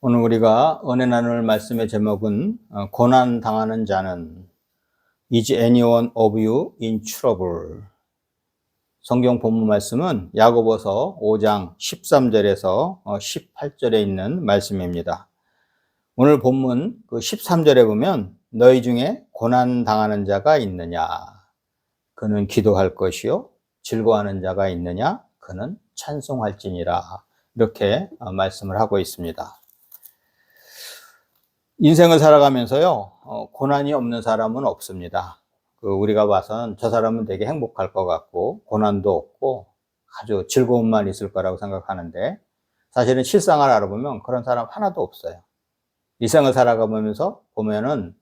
오늘 우리가 은혜 나눌 말씀의 제목은 고난 당하는 자는 Is anyone of you in trouble? 성경 본문 말씀은 야고보서 5장 13절에서 18절에 있는 말씀입니다. 오늘 본문 그 13절에 보면 너희 중에 고난 당하는 자가 있느냐? 그는 기도할 것이요. 즐거워하는 자가 있느냐? 그는 찬송할지니라. 이렇게 말씀을 하고 있습니다. 인생을 살아가면서요, 고난이 없는 사람은 없습니다. 우리가 봐선 저 사람은 되게 행복할 것 같고, 고난도 없고, 아주 즐거움만 있을 거라고 생각하는데, 사실은 실상을 알아보면 그런 사람 하나도 없어요. 일생을 살아가면서 보면은,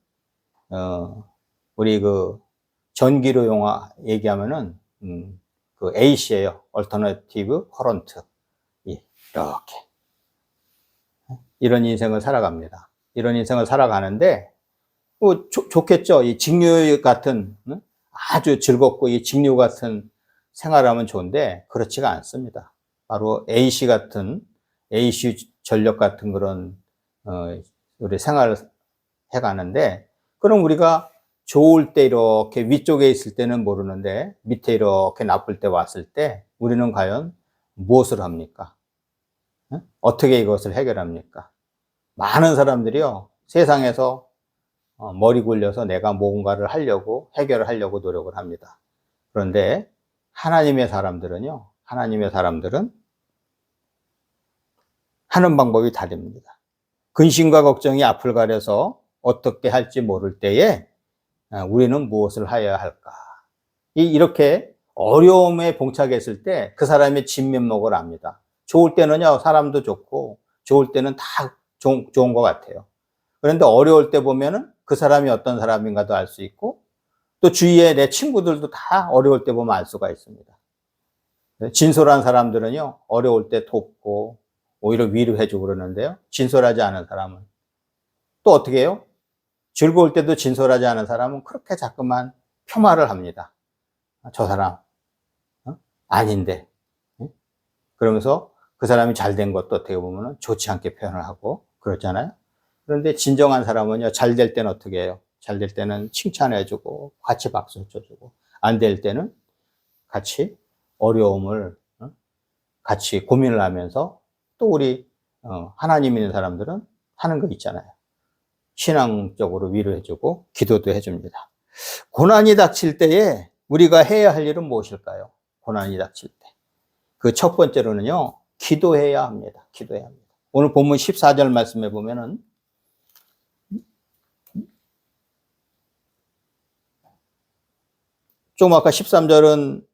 우리 전기료 용어 얘기하면은, AC예요. Alternative Current. 이렇게. 이런 인생을 살아갑니다. 이런 인생을 살아가는데, 좋겠죠. 이 직류 같은, 아주 즐겁고 이 직류 같은 생활하면 좋은데, 그렇지가 않습니다. 바로 AC 전력 같은 그런, 우리 생활을 해가는데, 그럼 우리가 좋을 때 이렇게 위쪽에 있을 때는 모르는데, 밑에 이렇게 나쁠 때 왔을 때, 우리는 과연 무엇을 합니까? 어떻게 이것을 해결합니까? 많은 사람들이요, 세상에서 머리 굴려서 내가 뭔가를 하려고, 해결을 하려고 노력을 합니다. 그런데 하나님의 사람들은 하는 방법이 다릅니다. 근심과 걱정이 앞을 가려서 어떻게 할지 모를 때에 우리는 무엇을 하여야 할까? 이렇게 어려움에 봉착했을 때 그 사람의 진면목을 압니다. 좋을 때는요, 사람도 좋고, 좋을 때는 다 좋은 것 같아요. 그런데 어려울 때 보면은 그 사람이 어떤 사람인가도 알 수 있고, 또 주위에 내 친구들도 다 어려울 때 보면 알 수가 있습니다. 진솔한 사람들은요, 어려울 때 돕고, 오히려 위로해주고 그러는데요, 진솔하지 않은 사람은 또 어떻게 해요? 즐거울 때도 진솔하지 않은 사람은 그렇게 자꾸만 폄하를 합니다. 저 사람, 아닌데. 그러면서 그 사람이 잘 된 것도 어떻게 보면 좋지 않게 표현을 하고, 그렇잖아요. 그런데 진정한 사람은요, 잘 될 때는 어떻게 해요? 잘 될 때는 칭찬해주고, 같이 박수 쳐주고, 안 될 때는 같이 어려움을, 같이 고민을 하면서, 또 우리, 하나님 있는 사람들은 하는 거 있잖아요. 신앙적으로 위로해주고, 기도도 해줍니다. 고난이 닥칠 때에 우리가 해야 할 일은 무엇일까요? 고난이 닥칠 때. 그 첫 번째로는요, 기도해야 합니다. 기도해야 합니다. 오늘 본문 14절 말씀에 보면은, 좀 아까 13절은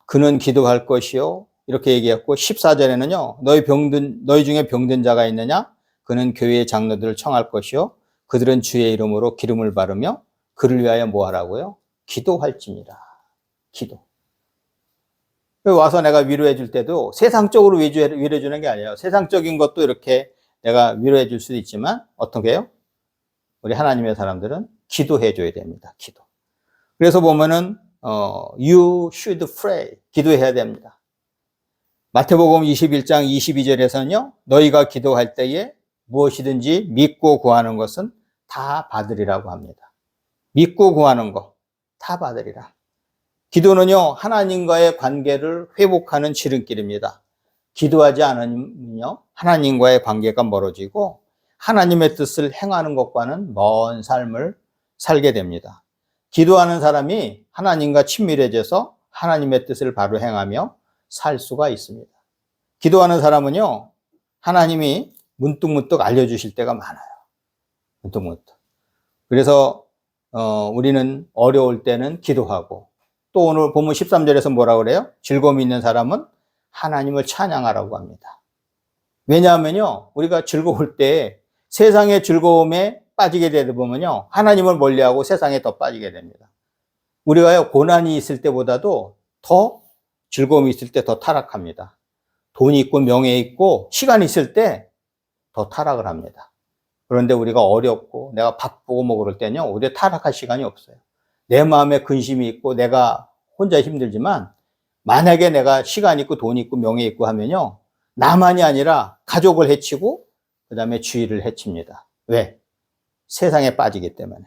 그는 기도할 것이요, 이렇게 얘기했고, 14절에는요, 너희 중에 병든 자가 있느냐? 그는 교회의 장로들을 청할 것이요, 그들은 주의 이름으로 기름을 바르며 그를 위하여 뭐 하라고요? 기도할지니라. 기도. 와서 내가 위로해 줄 때도 세상적으로 위로해 주는 게 아니에요. 세상적인 것도 이렇게 내가 위로해 줄 수도 있지만, 어떻게 해요? 우리 하나님의 사람들은 기도해 줘야 됩니다. 기도. 그래서 보면은, you should pray. 기도해야 됩니다. 마태복음 21장 22절에서는요, 너희가 기도할 때에 무엇이든지 믿고 구하는 것은 다 받으리라고 합니다. 믿고 구하는 거, 다 받으리라. 기도는요, 하나님과의 관계를 회복하는 지름길입니다. 기도하지 않으면요, 하나님과의 관계가 멀어지고 하나님의 뜻을 행하는 것과는 먼 삶을 살게 됩니다. 기도하는 사람이 하나님과 친밀해져서 하나님의 뜻을 바로 행하며 살 수가 있습니다. 기도하는 사람은요, 하나님이 문득문득 알려주실 때가 많아요. 문득문득. 그래서 우리는 어려울 때는 기도하고, 또 오늘 본문 13절에서 뭐라고 그래요? 즐거움이 있는 사람은 하나님을 찬양하라고 합니다. 왜냐하면요, 우리가 즐거울 때 세상의 즐거움에 빠지게 되다 보면요, 하나님을 멀리하고 세상에 더 빠지게 됩니다. 우리가요, 고난이 있을 때보다도 더 즐거움이 있을 때 더 타락합니다. 돈이 있고 명예 있고 시간이 있을 때 더 타락을 합니다. 그런데 우리가 어렵고 내가 바쁘고 뭐 그럴 때는요, 우리가 타락할 시간이 없어요. 내 마음에 근심이 있고 내가 혼자 힘들지만, 만약에 내가 시간 있고 돈 있고 명예 있고 하면요, 나만이 아니라 가족을 해치고 그 다음에 주의를 해칩니다. 왜? 세상에 빠지기 때문에.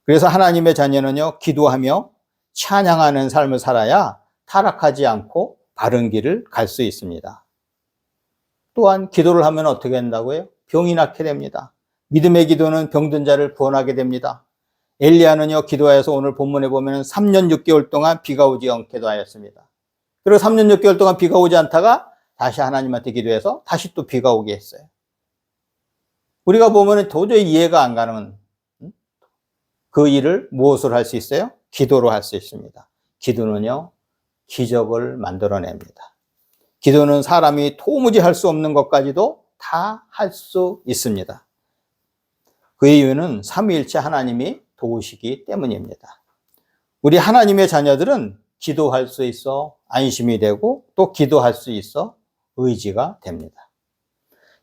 그래서 하나님의 자녀는요, 기도하며 찬양하는 삶을 살아야 타락하지 않고 바른 길을 갈 수 있습니다. 또한 기도를 하면 어떻게 된다고요? 병이 낫게 됩니다. 믿음의 기도는 병든 자를 구원하게 됩니다. 엘리야는요, 기도하여서 오늘 본문에 보면 3년 6개월 동안 비가 오지 않게도 하였습니다. 그리고 3년 6개월 동안 비가 오지 않다가 다시 하나님한테 기도해서 다시 또 비가 오게 했어요. 우리가 보면 도저히 이해가 안 가는 그 일을 무엇으로 할 수 있어요? 기도로 할 수 있습니다. 기도는요, 기적을 만들어냅니다. 기도는 사람이 도무지 할 수 없는 것까지도 다 할 수 있습니다. 그 이유는 삼위일체 하나님이 도우시기 때문입니다. 우리 하나님의 자녀들은 기도할 수 있어 안심이 되고 또 기도할 수 있어 의지가 됩니다.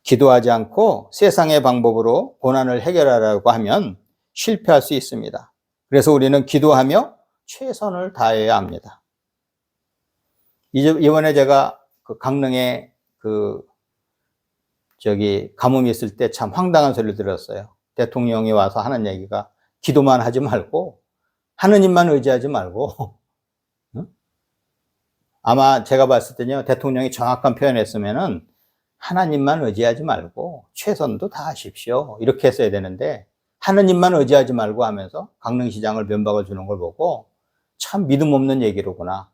기도하지 않고 세상의 방법으로 고난을 해결하려고 하면 실패할 수 있습니다. 그래서 우리는 기도하며 최선을 다해야 합니다. 이번에 제가 그 강릉에 가뭄이 있을 때 참 황당한 소리를 들었어요. 대통령이 와서 하는 얘기가 기도만 하지 말고 하느님만 의지하지 말고 아마 제가 봤을 때는요, 대통령이 정확한 표현했으면은 하나님만 의지하지 말고 최선도 다하십시오 이렇게 했어야 되는데 하느님만 의지하지 말고 하면서 강릉시장을 면박을 주는 걸 보고 참 믿음 없는 얘기로구나,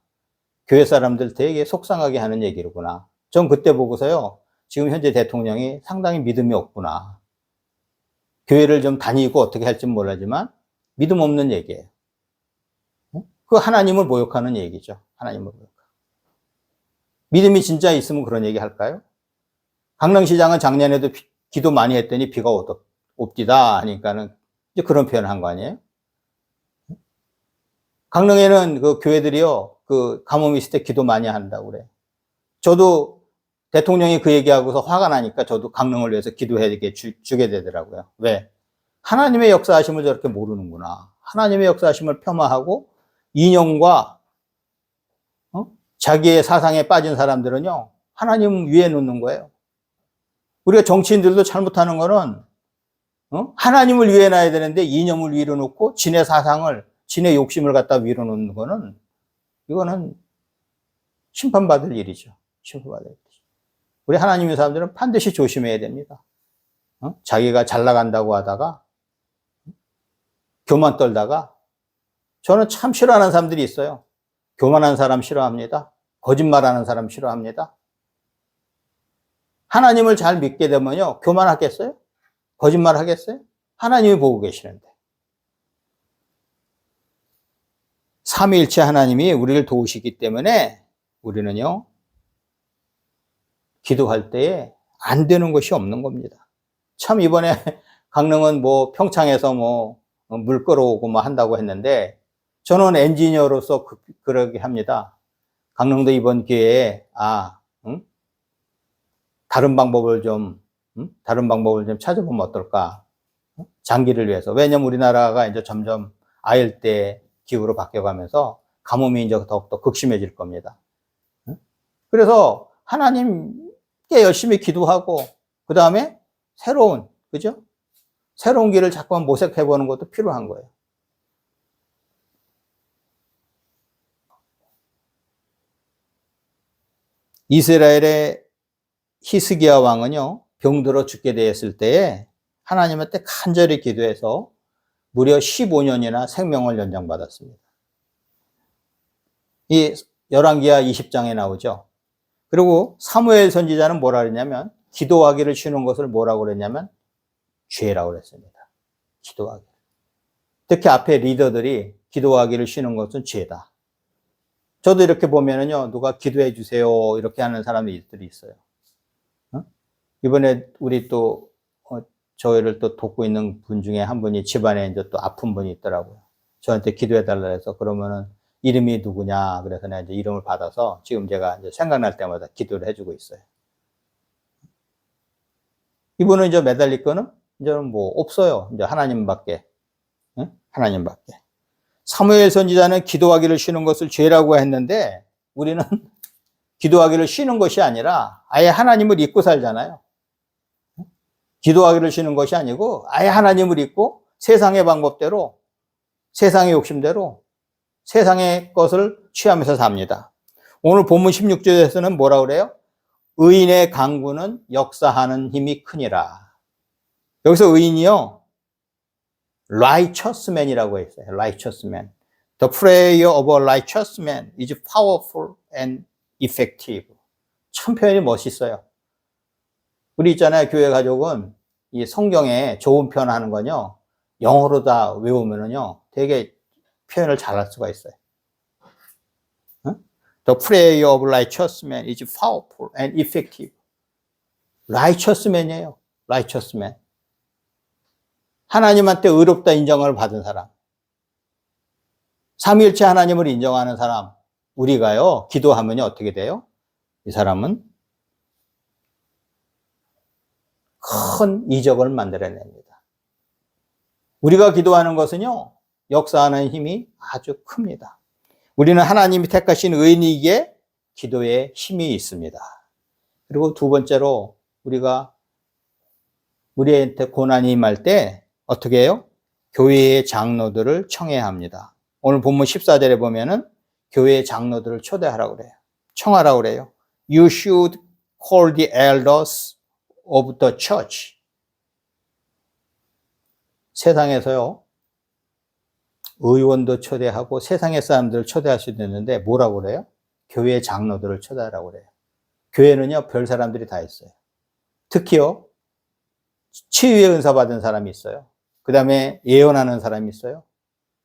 교회 사람들 되게 속상하게 하는 얘기로구나. 전 그때 보고서요, 지금 현재 대통령이 상당히 믿음이 없구나, 교회를 좀 다니고 어떻게 할지는 몰라지만 믿음 없는 얘기예요. 그 하나님을 모욕하는 얘기죠. 하나님을 모욕하고. 믿음이 진짜 있으면 그런 얘기 할까요? 강릉시장은 작년에도 기도 많이 했더니 비가 옵디다 하니까는 이제 그런 표현을 한 거 아니에요? 강릉에는 그 교회들이요, 그 가뭄이 있을 때 기도 많이 한다고 그래. 저도 대통령이 그 얘기하고서 화가 나니까 저도 강릉을 위해서 기도해 주게 되더라고요. 왜? 하나님의 역사하심을 저렇게 모르는구나. 하나님의 역사하심을 폄하하고 이념과 자기의 사상에 빠진 사람들은요, 하나님 위에 놓는 거예요. 우리가 정치인들도 잘못하는 거는 하나님을 위에 놔야 되는데 이념을 위로 놓고 진의 사상을, 진의 욕심을 갖다 위로 놓는 거는 이거는 심판받을 일이죠. 심판받을 일이죠. 우리 하나님의 사람들은 반드시 조심해야 됩니다. 자기가 잘 나간다고 하다가 교만 떨다가, 저는 참 싫어하는 사람들이 있어요. 교만한 사람 싫어합니다. 거짓말하는 사람 싫어합니다. 하나님을 잘 믿게 되면요, 교만하겠어요? 거짓말 하겠어요? 하나님이 보고 계시는데. 삼위일체 하나님이 우리를 도우시기 때문에 우리는요, 기도할 때에 안 되는 것이 없는 겁니다. 참 이번에 강릉은 뭐 평창에서 뭐 물 끌어오고 뭐 한다고 했는데, 저는 엔지니어로서 그러게 합니다. 강릉도 이번 기회에 다른 방법을 좀 찾아보면 어떨까? 장기를 위해서. 왜냐면 우리나라가 이제 점점 아열대 기후로 바뀌어가면서 가뭄이 이제 더욱더 극심해질 겁니다. 그래서 하나님께 열심히 기도하고, 그 다음에 그죠? 새로운 길을 자꾸만 모색해보는 것도 필요한 거예요. 이스라엘의 히스기야 왕은요, 병들어 죽게 되었을 때에 하나님한테 간절히 기도해서 무려 15년이나 생명을 연장받았습니다. 이 열왕기하 20장에 나오죠. 그리고 사무엘 선지자는 뭐라 그랬냐면, 기도하기를 쉬는 것을 뭐라고 그랬냐면 죄라고 그랬습니다. 기도하기. 특히 앞에 리더들이 기도하기를 쉬는 것은 죄다. 저도 이렇게 보면은요, 누가 기도해 주세요 이렇게 하는 사람들이 있어요. 이번에 우리 또 저희를 또 돕고 있는 분 중에 한 분이 집안에 이제 또 아픈 분이 있더라고요. 저한테 기도해 달라 해서, 그러면은 이름이 누구냐 그래서 내가 이제 이름을 받아서 지금 제가 이제 생각날 때마다 기도를 해주고 있어요. 이분은 이제 매달릴 거는 이제는 뭐 없어요. 이제 하나님밖에. 하나님밖에. 사무엘 선지자는 기도하기를 쉬는 것을 죄라고 했는데, 우리는 기도하기를 쉬는 것이 아니라 아예 하나님을 잊고 살잖아요. 기도하기를 쉬는 것이 아니고 아예 하나님을 잊고 세상의 방법대로, 세상의 욕심대로 세상의 것을 취하면서 삽니다. 오늘 본문 16절에서는 뭐라 그래요? 의인의 강구는 역사하는 힘이 크니라. 여기서 의인이요, righteous man이라고 했어요. righteous man. The prayer of a righteous man is powerful and effective. 참 표현이 멋있어요. 우리 있잖아요. 교회 가족은 이 성경에 좋은 표현 하는 건요, 영어로 다 외우면은요, 되게 표현을 잘할 수가 있어요. The prayer of righteous man is powerful and effective. righteous man이에요. righteous man. 하나님한테 의롭다 인정을 받은 사람. 삼위일체 하나님을 인정하는 사람. 우리가요, 기도하면 어떻게 돼요? 이 사람은 큰 이적을 만들어냅니다. 우리가 기도하는 것은요, 역사하는 힘이 아주 큽니다. 우리는 하나님이 택하신 의인이기에 기도에 힘이 있습니다. 그리고 두 번째로, 우리가 우리한테 고난이 임할 때 어떻게 해요? 교회의 장로들을 청해야 합니다. 오늘 본문 14절에 보면은 교회의 장로들을 초대하라고 그래요. 청하라고 그래요. You should call the elders of the church. 세상에서요, 의원도 초대하고 세상의 사람들을 초대할 수도 있는데 뭐라고 그래요? 교회의 장로들을 초대하라고 그래요. 교회는요, 별 사람들이 다 있어요. 특히요, 치유의 은사 받은 사람이 있어요. 그 다음에 예언하는 사람이 있어요.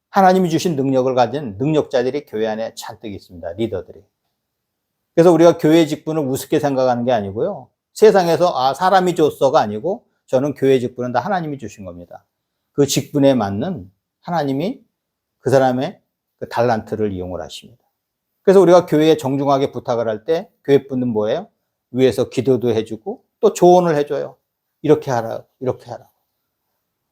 하나님이 주신 능력을 가진 능력자들이 교회 안에 잔뜩 있습니다. 리더들이. 그래서 우리가 교회 직분을 우습게 생각하는 게 아니고요, 세상에서 사람이 줬어가 아니고 저는 교회 직분은 다 하나님이 주신 겁니다. 그 직분에 맞는 하나님이 그 사람의 그 달란트를 이용을 하십니다. 그래서 우리가 교회에 정중하게 부탁을 할 때 교회 분은 뭐예요? 위에서 기도도 해주고 또 조언을 해줘요. 이렇게 하라, 이렇게 하라.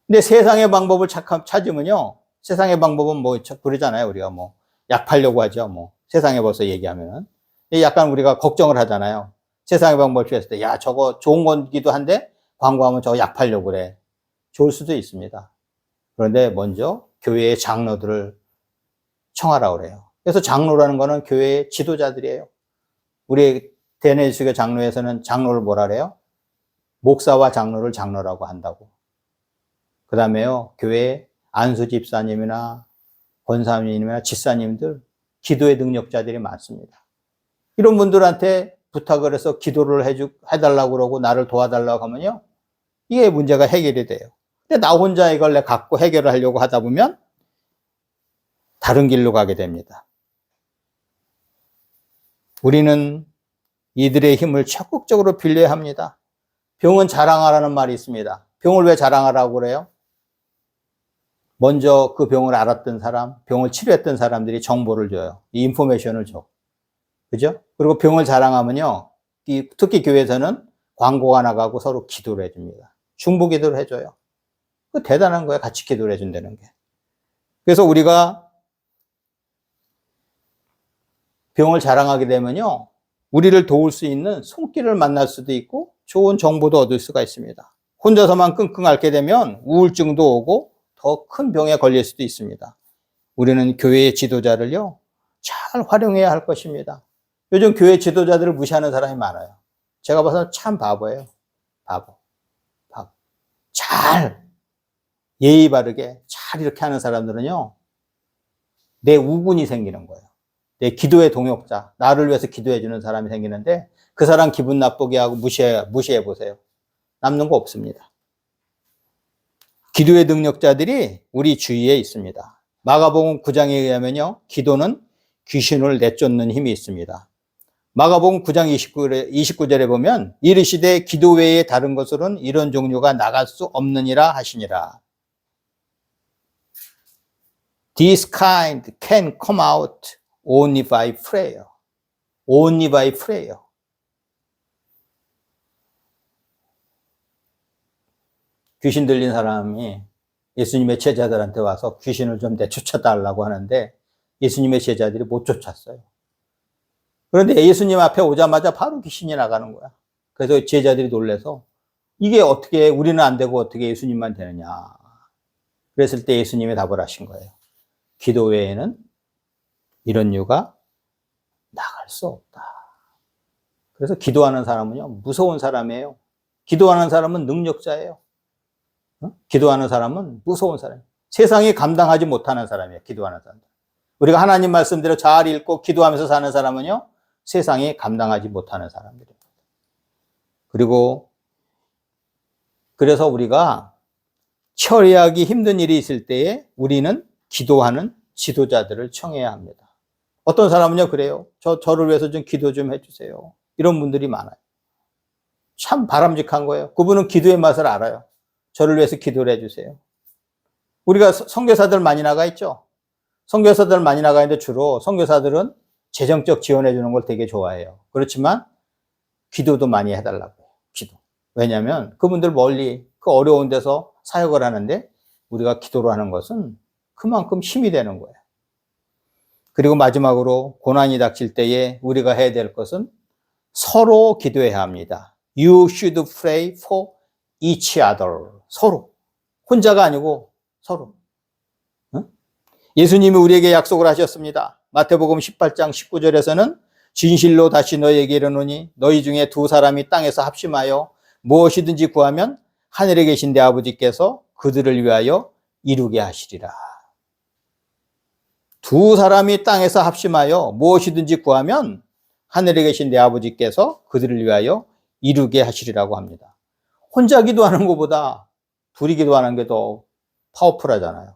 근데 세상의 방법을 찾으면요, 세상의 방법은 뭐 그러잖아요. 우리가 뭐 약 팔려고 하죠. 뭐 세상에 벌써 얘기하면은 약간 우리가 걱정을 하잖아요. 세상의 방법을 취했을 때, 야, 저거 좋은 거기도 한데 광고하면 저거 약 팔려고 그래. 좋을 수도 있습니다. 그런데 먼저 교회의 장로들을 청하라고 그래요. 그래서 장로라는 거는 교회의 지도자들이에요. 우리 대내수교 장로에서는 장로를 뭐라 그래요? 목사와 장로를 장로라고 한다고. 그 다음에요, 교회 안수 집사님이나 권사님이나 집사님들, 기도의 능력자들이 많습니다. 이런 분들한테 부탁을 해서 기도를 해달라고 그러고 나를 도와달라고 하면요, 이게 문제가 해결이 돼요. 근데 나 혼자 이걸 내 갖고 해결을 하려고 하다 보면 다른 길로 가게 됩니다. 우리는 이들의 힘을 적극적으로 빌려야 합니다. 병은 자랑하라는 말이 있습니다. 병을 왜 자랑하라고 그래요? 먼저 그 병을 알았던 사람, 병을 치료했던 사람들이 정보를 줘요. 이 인포메이션을 줘. 그죠? 그리고 병을 자랑하면요, 특히 교회에서는 광고가 나가고 서로 기도를 해줍니다. 중보 기도를 해줘요. 그 대단한 거예요. 같이 기도를 해준다는 게. 그래서 우리가 병을 자랑하게 되면요, 우리를 도울 수 있는 손길을 만날 수도 있고 좋은 정보도 얻을 수가 있습니다. 혼자서만 끙끙 앓게 되면 우울증도 오고 더 큰 병에 걸릴 수도 있습니다. 우리는 교회의 지도자를요, 잘 활용해야 할 것입니다. 요즘 교회 지도자들을 무시하는 사람이 많아요. 제가 봐서 참 바보예요. 바보. 잘 예의 바르게 잘 이렇게 하는 사람들은요, 내 우군이 생기는 거예요. 내 기도의 동역자, 나를 위해서 기도해 주는 사람이 생기는데 그 사람 기분 나쁘게 하고 무시해 보세요. 남는 거 없습니다. 기도의 능력자들이 우리 주위에 있습니다. 마가복음 9장에 의하면요, 기도는 귀신을 내쫓는 힘이 있습니다. 마가복음 9장 29절에 보면 이르시되 기도 외에 다른 것으로는 이런 종류가 나갈 수 없느니라 하시니라. This kind can come out only by prayer. Only by prayer. 귀신 들린 사람이 예수님의 제자들한테 와서 귀신을 좀 내쫓아달라고 하는데 예수님의 제자들이 못 쫓았어요. 그런데 예수님 앞에 오자마자 바로 귀신이 나가는 거야. 그래서 제자들이 놀라서 이게 어떻게 우리는 안 되고 어떻게 예수님만 되느냐. 그랬을 때 예수님이 답을 하신 거예요. 기도 외에는 이런 유가 나갈 수 없다. 그래서 기도하는 사람은요, 무서운 사람이에요. 기도하는 사람은 능력자예요. 기도하는 사람은 무서운 사람이에요. 세상이 감당하지 못하는 사람이에요. 기도하는 사람. 우리가 하나님 말씀대로 잘 읽고 기도하면서 사는 사람은요, 세상이 감당하지 못하는 사람들입니다. 그리고 그래서 우리가 처리하기 힘든 일이 있을 때에 우리는 기도하는 지도자들을 청해야 합니다. 어떤 사람은요, 그래요. 저를 위해서 좀 기도 좀 해주세요. 이런 분들이 많아요. 참 바람직한 거예요. 그분은 기도의 맛을 알아요. 저를 위해서 기도를 해주세요. 우리가 선교사들 많이 나가 있죠. 선교사들 많이 나가 있는데 주로 선교사들은 재정적 지원해 주는 걸 되게 좋아해요. 그렇지만 기도도 많이 해달라고 해요. 기도. 왜냐하면 그분들 멀리 그 어려운 데서 사역을 하는데 우리가 기도로 하는 것은 그만큼 힘이 되는 거예요. 그리고 마지막으로 고난이 닥칠 때에 우리가 해야 될 것은 서로 기도해야 합니다. You should pray for each other. 서로. 혼자가 아니고 서로. 응? 예수님이 우리에게 약속을 하셨습니다. 마태복음 18장 19절에서는 진실로 다시 너희에게 이르노니 너희 중에 두 사람이 땅에서 합심하여 무엇이든지 구하면 하늘에 계신 내 아버지께서 그들을 위하여 이루게 하시리라. 두 사람이 땅에서 합심하여 무엇이든지 구하면 하늘에 계신 내 아버지께서 그들을 위하여 이루게 하시리라고 합니다. 혼자 기도하는 것보다 둘이 기도하는 게 더 파워풀하잖아요.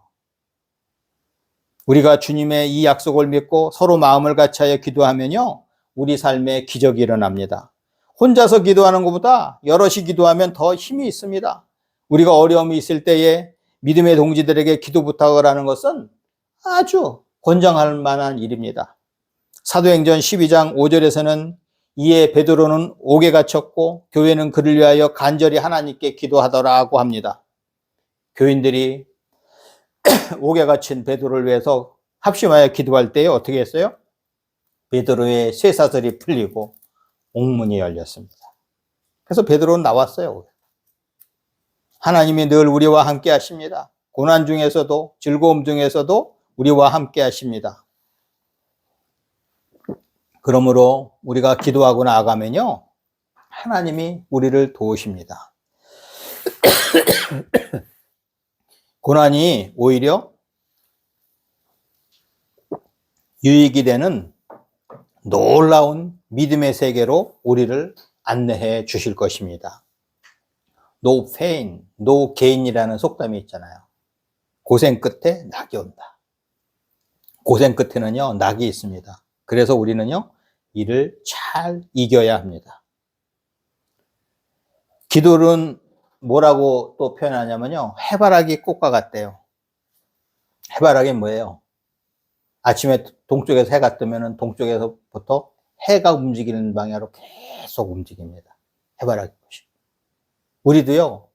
우리가 주님의 이 약속을 믿고 서로 마음을 같이하여 기도하면요, 우리 삶에 기적이 일어납니다. 혼자서 기도하는 것보다 여럿이 기도하면 더 힘이 있습니다. 우리가 어려움이 있을 때에 믿음의 동지들에게 기도 부탁을 하는 것은 아주 권장할 만한 일입니다. 사도행전 12장 5절에서는 이에 베드로는 옥에 갇혔고 교회는 그를 위하여 간절히 하나님께 기도하더라고 합니다. 교인들이 옥에 갇힌 베드로를 위해서 합심하여 기도할 때에 어떻게 했어요? 베드로의 쇠사슬이 풀리고 옥문이 열렸습니다. 그래서 베드로는 나왔어요. 하나님이 늘 우리와 함께 하십니다. 고난 중에서도 즐거움 중에서도 우리와 함께 하십니다. 그러므로 우리가 기도하고 나아가면요, 하나님이 우리를 도우십니다. 고난이 오히려 유익이 되는 놀라운 믿음의 세계로 우리를 안내해 주실 것입니다. No pain, no gain이라는 속담이 있잖아요. 고생 끝에 낙이 온다. 고생 끝에는요, 낙이 있습니다. 그래서 우리는요, 이를 잘 이겨야 합니다. 기도는 뭐라고 또 표현하냐면요, 해바라기 꽃과 같대요. 해바라기 뭐예요? 아침에 동쪽에서 해가 뜨면 동쪽에서부터 해가 움직이는 방향으로 계속 움직입니다. 해바라기 꽃이. 우리도요,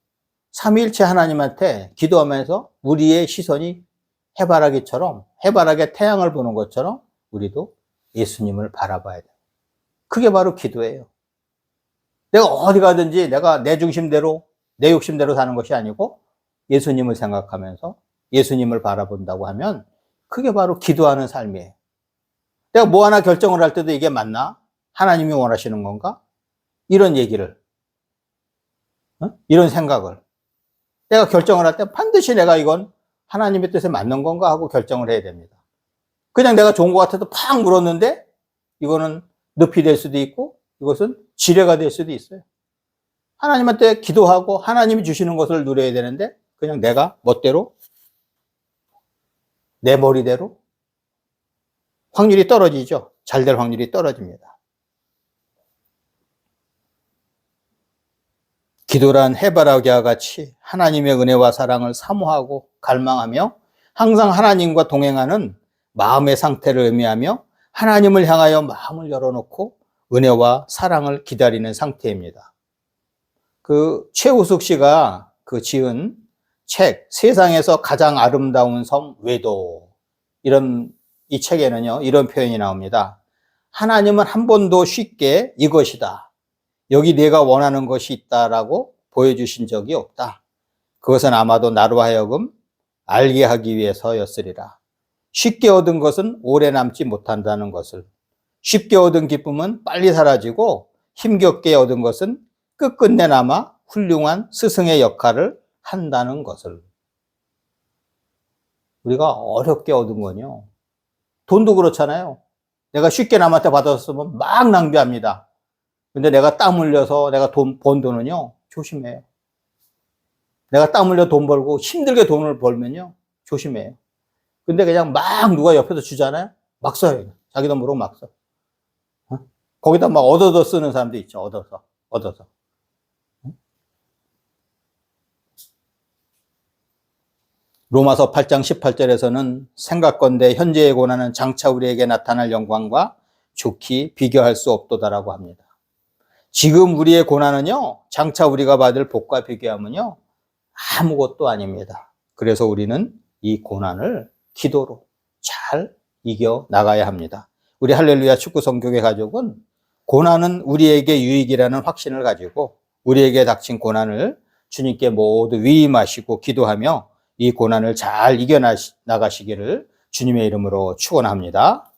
삼위일체 하나님한테 기도하면서 우리의 시선이 해바라기처럼, 해바라기에 태양을 보는 것처럼 우리도 예수님을 바라봐야 돼요. 그게 바로 기도예요. 내가 어디 가든지 내가 내 중심대로, 내 욕심대로 사는 것이 아니고 예수님을 생각하면서 예수님을 바라본다고 하면 그게 바로 기도하는 삶이에요. 내가 뭐 하나 결정을 할 때도 이게 맞나? 하나님이 원하시는 건가? 이런 얘기를, 이런 생각을. 내가 결정을 할 때 반드시 내가 이건 하나님의 뜻에 맞는 건가 하고 결정을 해야 됩니다. 그냥 내가 좋은 것 같아도 팍 물었는데 이거는 늪이 될 수도 있고 이것은 지뢰가 될 수도 있어요. 하나님한테 기도하고 하나님이 주시는 것을 누려야 되는데 그냥 내가 멋대로 내 머리대로 확률이 떨어지죠. 잘 될 확률이 떨어집니다. 기도란 해바라기와 같이 하나님의 은혜와 사랑을 사모하고 갈망하며 항상 하나님과 동행하는 마음의 상태를 의미하며 하나님을 향하여 마음을 열어놓고 은혜와 사랑을 기다리는 상태입니다. 최우숙 씨가 지은 책, 세상에서 가장 아름다운 섬 외도. 이 책에는요, 이런 표현이 나옵니다. 하나님은 한 번도 쉽게 이것이다, 여기 내가 원하는 것이 있다라고 보여주신 적이 없다. 그것은 아마도 나로 하여금 알게 하기 위해서였으리라. 쉽게 얻은 것은 오래 남지 못한다는 것을, 쉽게 얻은 기쁨은 빨리 사라지고 힘겹게 얻은 것은 끝끝내 남아 훌륭한 스승의 역할을 한다는 것을. 우리가 어렵게 얻은 건요, 돈도 그렇잖아요. 내가 쉽게 남한테 받았으면 막 낭비합니다. 근데 내가 땀 흘려서 내가 번 돈은요, 조심해요. 내가 땀 흘려 돈 벌고 힘들게 돈을 벌면요, 조심해요. 근데 그냥 막 누가 옆에서 주잖아요? 막 써요. 자기 돈 모르고 막 써. 거기다 막 얻어서 쓰는 사람도 있죠. 얻어서. 로마서 8장 18절에서는 생각건대 현재의 고난은 장차 우리에게 나타날 영광과 좋게 비교할 수 없도다라고 합니다. 지금 우리의 고난은요, 장차 우리가 받을 복과 비교하면요, 아무것도 아닙니다. 그래서 우리는 이 고난을 기도로 잘 이겨 나가야 합니다. 우리 할렐루야 축구 성교회 가족은 고난은 우리에게 유익이라는 확신을 가지고 우리에게 닥친 고난을 주님께 모두 위임하시고 기도하며 이 고난을 잘 이겨 나가시기를 주님의 이름으로 축원합니다.